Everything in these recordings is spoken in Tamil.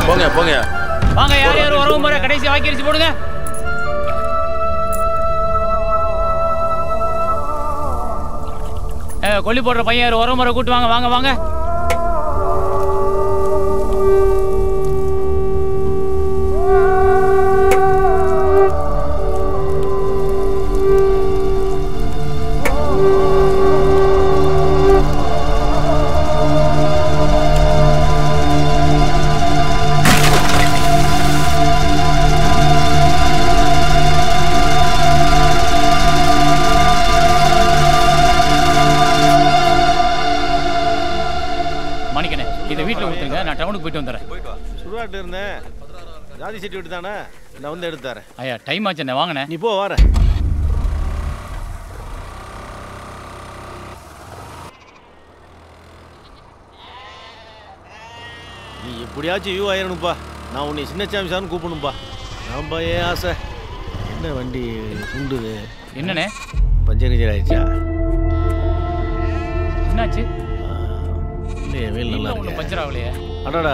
போங்க போங்க வாங்க. யார் யார் உறவு முறை கடைசி வாக்கிரிச்சு போடுங்க. கொல்லி போடுற பையன் யார் உறவு முறை கூட்டு வாங்க. வாங்க வாங்க. போயிட்டு வந்துறேன். சுடுகாட்டு இருந்தேன். ஜாதி சீட்டு விட்டு தானே நான் வந்து எடுத்தாரேன். ஐயா டைம் ஆச்சுண்ணே, வாங்கண்ணே. நீ போ, வர. நீ எப்படியாச்சும் வியூ ஆயிரணும்ப்பா. நான் உன்னை சின்னச்சாமி சார்னு கூப்பிடணும்ப்பா. நம்ம ஏன் ஆசை. என்ன வண்டி குண்டுது? என்னண்ணே பஞ்சர் ஆயிடுச்சா? என்னாச்சு? இல்லையே, வெயில் நல்லா ஒன்றும் பஞ்சர் ஆகலையே. அடாடா,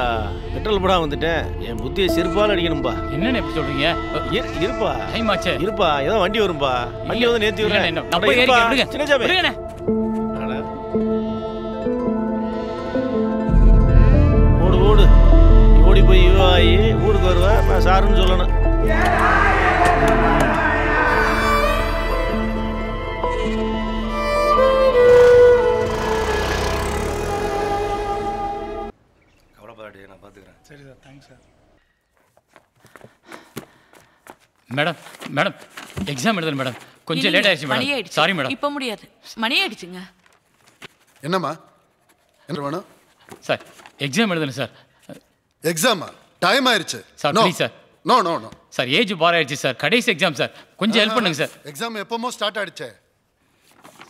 பெட்ரோல் போடா வந்துட்டேன். என் புத்தியை செருப்பால் அடிக்கணும்பா. என்னன்னு எப்படி சொல்றீங்க? இருப்பா, டைம் ஆச்சு. இருப்பா, ஏதோ வண்டி வரும்பா. வண்டி வந்து நேர்த்தி விடுறேன். சின்னச்சாமி ஓடு ஓடு. ஓடி போய் ஆகி ஊருக்கு வருவேன். நான் சாருன்னு சொல்லணும். நான் பார்த்துக்கிறேன். சரி sir, thanks sir. Madam madam exam எழுதணும் மேடம். கொஞ்சம் லேட் ஆயிடுச்சு மேடம். Sorry madam. இப்போ முடியாது, மணி ஆயிடுச்சுங்க. என்னம்மா என்ன வேணும்? சார் எக்ஸாம் எழுதணும் சார். எக்ஸாமா? டைம் ஆயிடுச்சு sir. Please sir. No no no sir, age bar ஆயிடுச்சு சார். கடைசி எக்ஸாம் சார். கொஞ்சம் ஹெல்ப் பண்ணுங்க சார். எக்ஸாம் எப்போமோ ஸ்டார்ட் ஆயிடுச்சே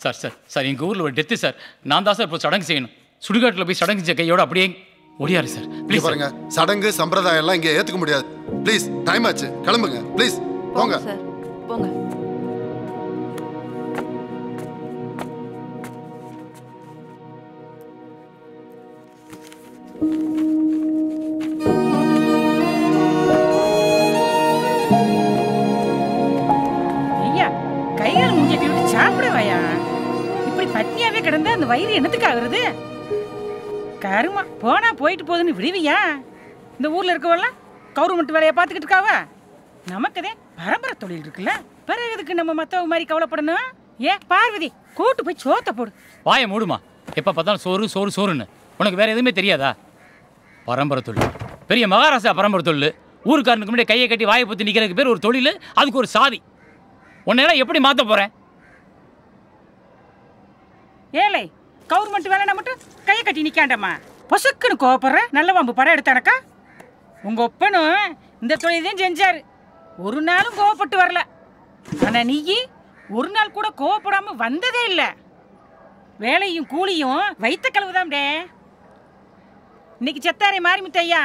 சார். சார் சார் எங்கள் ஊரில் ஒரு டெத்து சார். நான் தான் சார் இப்போ சடங்கு செய்யணும். சுடுகாட்டில் போய் சடங்கு செய்ய கையோட அப்படியே ஓடியாரு சார். ப்ளீஸ் பாருங்க, சடங்கு சம்பிரதாயம் எல்லாம் இங்கே ஏற்றுக்க முடியாது. ப்ளீஸ், டைம் ஆச்சு, கிளம்புங்க ப்ளீஸ். போங்க சார், போங்க. ஐயா, கையால் மூஞ்சி விட்டு சாப்பிடுவாயா? இப்படி பட்னியாவே கிடந்தா அந்த வயிறு என்னத்துக்கு ஆகுறது? கருமா போனா போயிட்டு போகுதுன்னு விடுவியா? இந்த ஊர்ல இருக்கவெல்லாம் கவர்மெண்ட் வேலையை பார்த்துக்கிட்டு இருக்காவ. நமக்குதே பரம்பரை தொழில் இருக்குல்ல, பிறகு எதுக்கு நம்ம மற்றவங்க மாதிரி கவலைப்படணும்? ஏன் பார்வதி, கூட்டு போய் சோத்த போடு. வாயை மூடுமா. எப்போ பார்த்தாலும் சோறு சோறு சோறுன்னு. உனக்கு வேற எதுவுமே தெரியாதா? பரம்பரை தொழில், பெரிய மகாராஷ்டிரா பரம்பரை தொழில். ஊருக்காரனுக்கு முன்னாடி கையை கட்டி வாயை பற்றி நிற்கிறதுக்கு பேர் ஒரு தொழில், அதுக்கு ஒரு சாதி. உன்னையெல்லாம் எப்படி மாற்ற போகிறேன்? ஏழை கவர்மெண்ட் வேலைனா மட்டும் கையை கட்டி நிற்காண்டம்மா. பொசுக்குன்னு கோவப்படுற. நல்ல வம்பு படம் எடுத்தானக்கா. உங்கள் ஒப்பனும் இந்த தொழிலையும் செஞ்சாரு. ஒரு நாளும் கோவப்பட்டு வரல. ஆனால் நீ ஒரு நாள் கூட கோவப்படாமல் வந்ததே இல்லை. வேலையும் கூலியும் வைத்த கழுவுதாம்டே. இன்னைக்கு செத்தாரே மாரிமுத்தையா,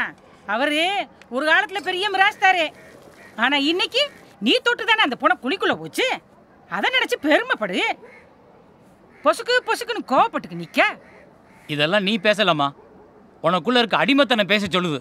அவரு ஒரு காலத்தில் பெரிய மிராஸ்தாரு. ஆனால் இன்னைக்கு நீ தொட்டு தானே அந்த பொண்ணை குழிக்குள்ளே போச்சு. அதை நினச்சி பெருமைப்படு. பொசுக்கு பொசுக்குன்னு கோவப்பட்டுக்கு நிற்க. இதெல்லாம் நீ பேசலாமா? உனக்குள்ள இருக்க அடிமத்தனை பேச சொல்லுது.